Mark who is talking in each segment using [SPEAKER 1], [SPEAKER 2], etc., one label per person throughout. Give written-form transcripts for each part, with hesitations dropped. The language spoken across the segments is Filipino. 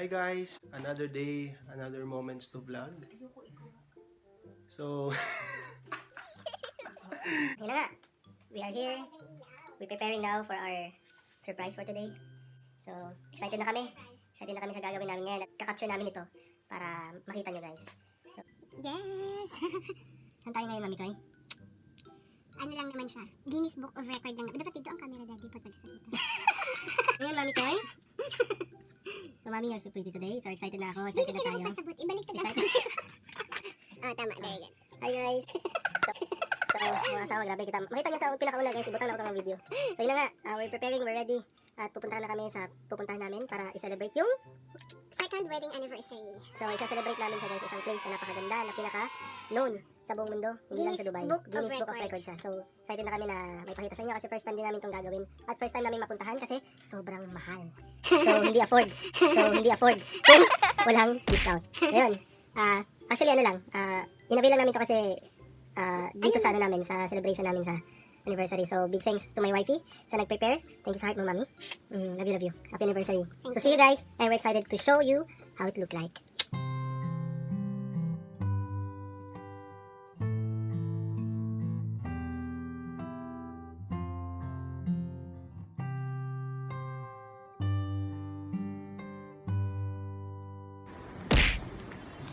[SPEAKER 1] Hi guys! Another day, another moments to vlog. So,
[SPEAKER 2] Yun na nga. We are here. We're preparing now for our surprise for today. So, excited na kami. Excited na kami sa gagawin namin ngayon. At kakapture namin ito para makita nyo guys. So,
[SPEAKER 3] Yes!
[SPEAKER 2] saan tayo ngayon, Mami Koy?
[SPEAKER 3] Ano lang naman siya? Guinness Book of Record lang. Dapat dito ang camera, Daddy, pag nagsalita.
[SPEAKER 2] Ngayon, Mami Koy. So, Mami, you're so pretty today. So, excited na ako. Excited
[SPEAKER 3] Hindi
[SPEAKER 2] na
[SPEAKER 3] ka
[SPEAKER 2] tayo.
[SPEAKER 3] naman pasabot. Ibalik ka
[SPEAKER 2] Excited.
[SPEAKER 3] Oh, tama. Very good.
[SPEAKER 2] Hi guys! So, mga asawa, grabe kita. Makita nyo sa pinakauna guys, ibutang na ako ng video. So, yun na nga. We're preparing, we're ready. At pupuntahan na kami sa pupuntahan namin para i-celebrate yung...
[SPEAKER 3] Second wedding anniversary.
[SPEAKER 2] So, isa-celebrate namin siya guys. Isang place na napakaganda, na pinaka-known sa buong mundo. Hindi lang sa Dubai. Guinness Book of Record siya. So, excited na kami na may pakita sa inyo kasi first time din namin itong gagawin. At first time namin mapuntahan kasi sobrang mahal. So, hindi afford. Kung walang discount. So, yun. Actually, ano lang. Inabil lang namin to kasi dito sa ano namin, sa celebration namin sa anniversary. So, big thanks to my wifey sa nag-prepare. Thank you sa heart mo, Mami. Love you. Happy anniversary. So, see you guys. And we're excited to show you how it look like.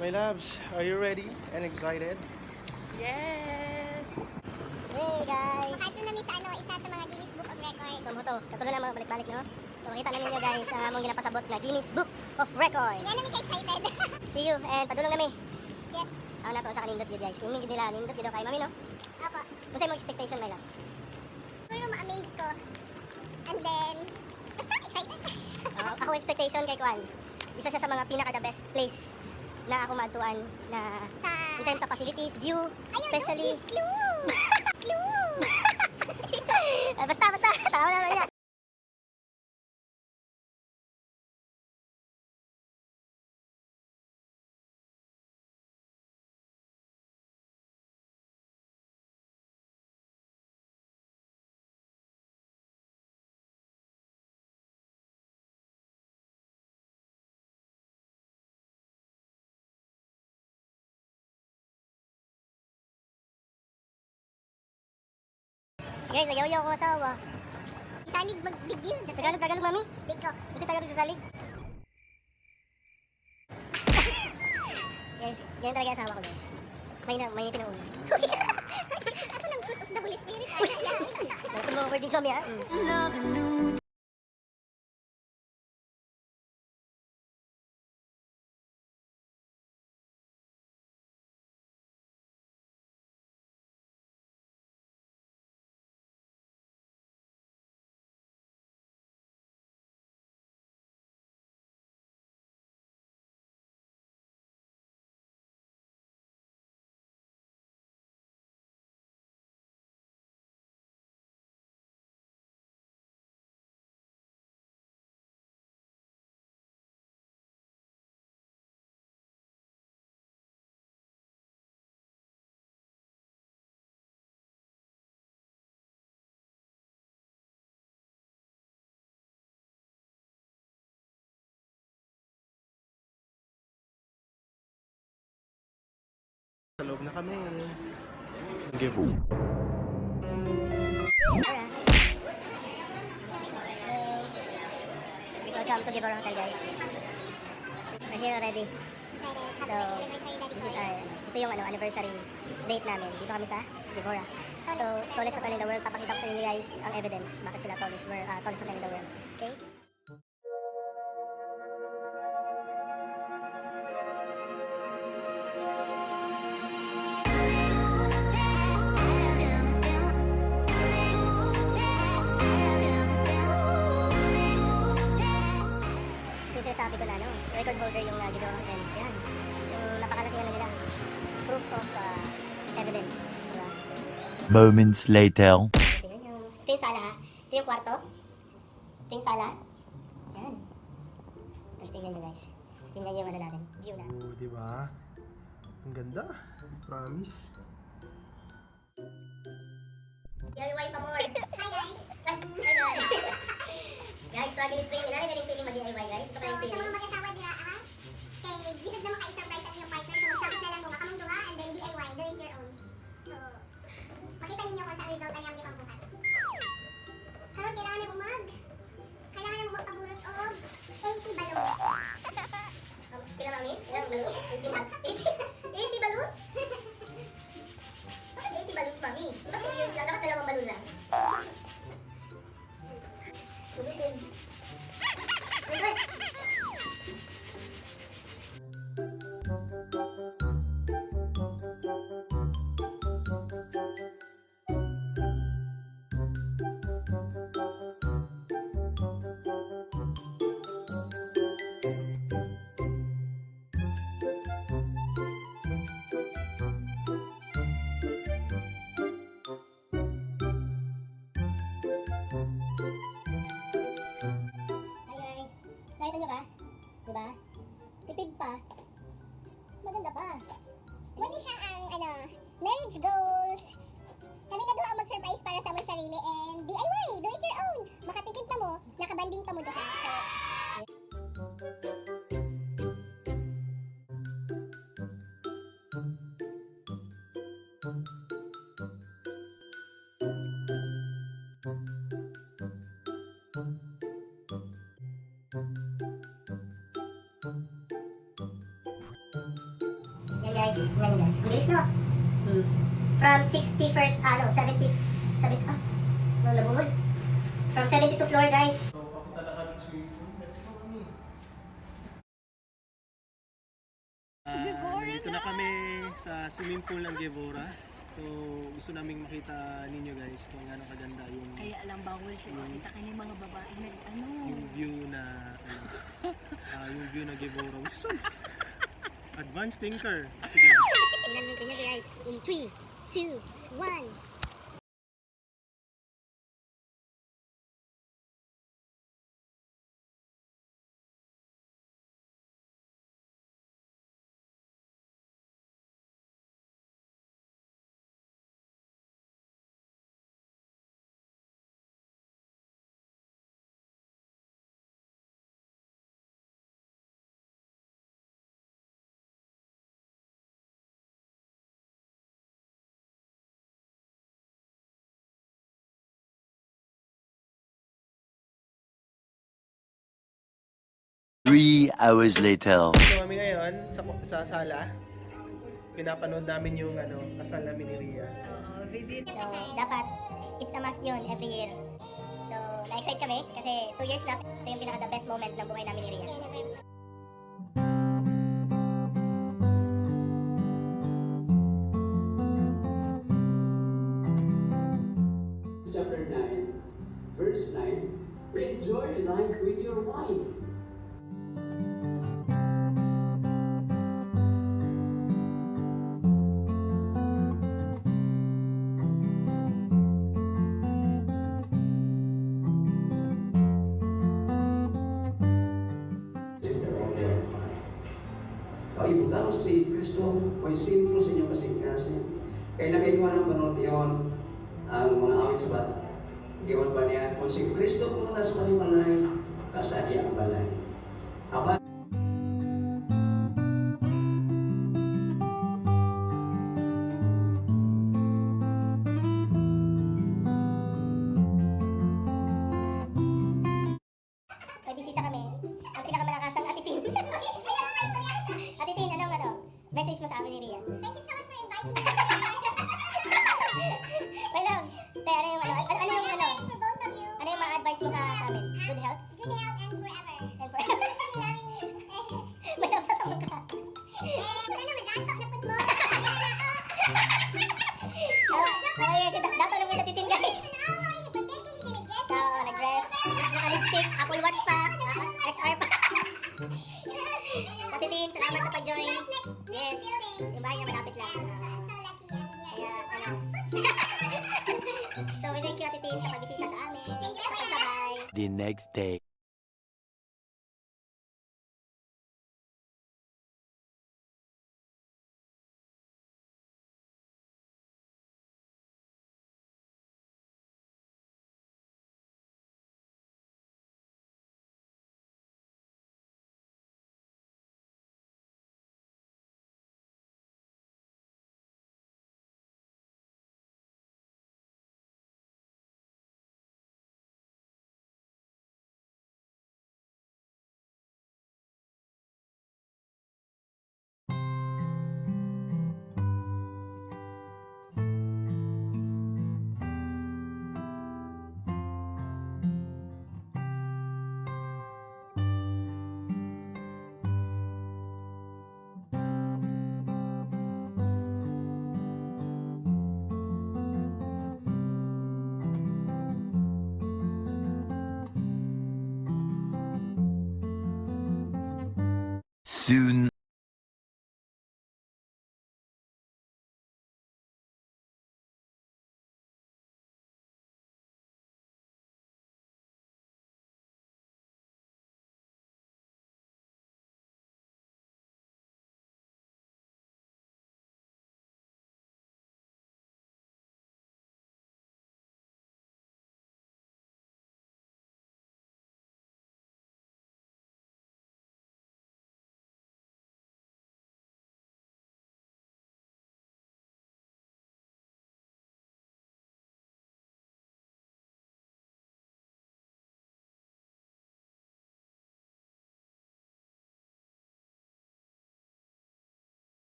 [SPEAKER 1] my loves, are you ready and excited?
[SPEAKER 4] Yes!
[SPEAKER 2] Hey guys!
[SPEAKER 3] Makita namin sa isa sa mga Guinness Book of Record.
[SPEAKER 2] So, mo to. Katulad na mga balik-balik, no? So, makita namin nyo guys ang among ginapasabot na Guinness Book of Record.
[SPEAKER 3] Kaya namin ka-excited.
[SPEAKER 2] See you and padulong kami.
[SPEAKER 3] Yes.
[SPEAKER 2] Ako na to sa kanindot yun guys. Kung hindi nila, nindot yun kay Mami, no?
[SPEAKER 3] Opo.
[SPEAKER 2] Kasi mo expectation, my love.
[SPEAKER 3] Siguro ma-amaze ko. And then, basta excited.
[SPEAKER 2] Ako expectation kay Kwan. Isa siya sa mga pinaka-the best place na ako maduan na
[SPEAKER 3] Sa...
[SPEAKER 2] in terms of facilities, view,
[SPEAKER 3] Ayun,
[SPEAKER 2] especially...
[SPEAKER 3] oh, clue! Clue!
[SPEAKER 2] Basta, tawa naman yan. Guys, nagayaw ko asawa.
[SPEAKER 3] Salig mag-review.
[SPEAKER 2] Tagalog, Mami.
[SPEAKER 3] Biko.
[SPEAKER 2] Gusto Tagalog sa salig. Guys, ganyan talaga ang asawa ko guys. May tinuulo.
[SPEAKER 3] Ako ng fruit of the Holy Spirit.
[SPEAKER 2] Kung mga wording zombie ha.
[SPEAKER 1] Sa loob na kami. Give.
[SPEAKER 2] Welcome to Gibora Hotel guys. We're here already. So, this is our, ito yung anniversary date namin. Dito kami sa Gibora. So, tallest hotel in the world. Papakita ko sa inyo guys ang evidence. Bakit sila tallest hotel in the world. Okay? Sabi ko na, no? Record holder yung Gibora Hotel. Yan. Yung napakalaki na nila. Proof of evidence. Diba?
[SPEAKER 5] Moments later.
[SPEAKER 2] Tingnan nyo. Ito yung sala ha. Ito yung kwarto. Ito yung sala. Yan. Tapos tingnan nyo guys. Tingnan yung ano natin. View na.
[SPEAKER 1] Oh, di ba? Ang ganda. Promise.
[SPEAKER 2] DIY pa more.
[SPEAKER 3] Hi guys.
[SPEAKER 2] Hi guys. Guys, struggling is feeling. Nari na rin feeling mag-DIY guys. Ito pa yung
[SPEAKER 3] So, sa
[SPEAKER 2] feeling.
[SPEAKER 3] mga mag-asawa nila, Isip na maka-surprise ang iyong partner. So, magsabot na lang mo makamong duha and then DIY, do it your own. So, makita ninyo kung saan result ang iyong ipangbuhat. Karot, kailangan na bumag. Kailangan na magpaburot og 80 balloons.
[SPEAKER 2] Pila mami? 80 balloons? Bakit 80 balloons, mami? Diba 2 years lang? Dapat 2 balloon lang. Sulitin. Sulit! Hi guys. Nakita nyo ba? Diba? Tipid pa. Maganda pa.
[SPEAKER 3] Pwede siya ang, marriage goals. Kami na duha mag-surprise para sa mong sarili and DIY, do it your own. Makatipid na mo, nakabanding pa mo duha. So,
[SPEAKER 2] Yan guys. Yan guys. Ang bilis no? From 61st, 70, no, nabungod. From 72 floor guys.
[SPEAKER 1] So, papunta na kami swimming pool. Let's go kami.
[SPEAKER 4] Guevara
[SPEAKER 1] Dito na kami sa swimming pool ng Guevara. So, gusto naming makita ninyo guys kung gaano kaganda yung
[SPEAKER 4] Kaya alam bawal siya makita ka ng mga babae na
[SPEAKER 1] yung view na yung view na Guevara. So, advanced thinker. Sige na.
[SPEAKER 2] Tingnan nyo guys. In 3, 2, 1.
[SPEAKER 5] Three hours later.
[SPEAKER 1] So, kami ngayon sa sala. Pinapanood namin yung kasal namin ni Ria.
[SPEAKER 2] So, dapat, it's a must yun every year. So, na-excite kami kasi 2 years na. Ito yung pinaka-the best moment ng buhay namin ni Ria.
[SPEAKER 6] Chapter 9, verse 9, enjoy life with your wife. Pag-ibutang si Kristo, may sinful sa inyong kasingkasin. Kaya nagayuan ng panot yun ang mga awit sa bata. Iwan ba niya? Kung si Kristo puno na sa kanimalay, kasadi ang balay. Aba,
[SPEAKER 2] May bisita kami. Ang pinakamalakasang atitin. Atitin, message mo sa amin ni Ria?
[SPEAKER 3] thank you so much for inviting me.
[SPEAKER 2] My love, te, ano yung
[SPEAKER 3] For both of you.
[SPEAKER 2] ano yung mga advice mo sa amin? Good health?
[SPEAKER 3] Good health and forever.
[SPEAKER 2] And forever. My love, sasamot ka.
[SPEAKER 3] Ano naman, dato na put mo.
[SPEAKER 2] Yes, dato na mo sa titin guys. So, nag-dress, naka-lipstick, Apple Watch pa, XR pa. Katitin, salamat sa pag-join. Yes, yung bahay niya malapit lang. Kaya, so, we thank you, Atitin, sa pagbisita sa amin. Sa pagsabay.
[SPEAKER 5] The next day. soon.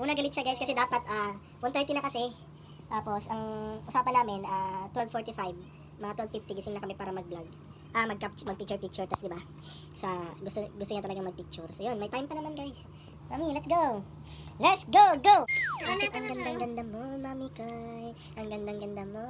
[SPEAKER 2] Una galit siya guys kasi dapat 1:30 na kasi. Tapos ang usapan namin 12:45. Mga 12:50 gising na kami para mag-vlog. Mag-picture tas 'di ba? Gusto niya talaga mag-picture. So yun, may time pa naman guys. Mami, let's go. Let's go, go. Ang gandang-ganda mo, Mami Koy. Ang gandang-ganda mo.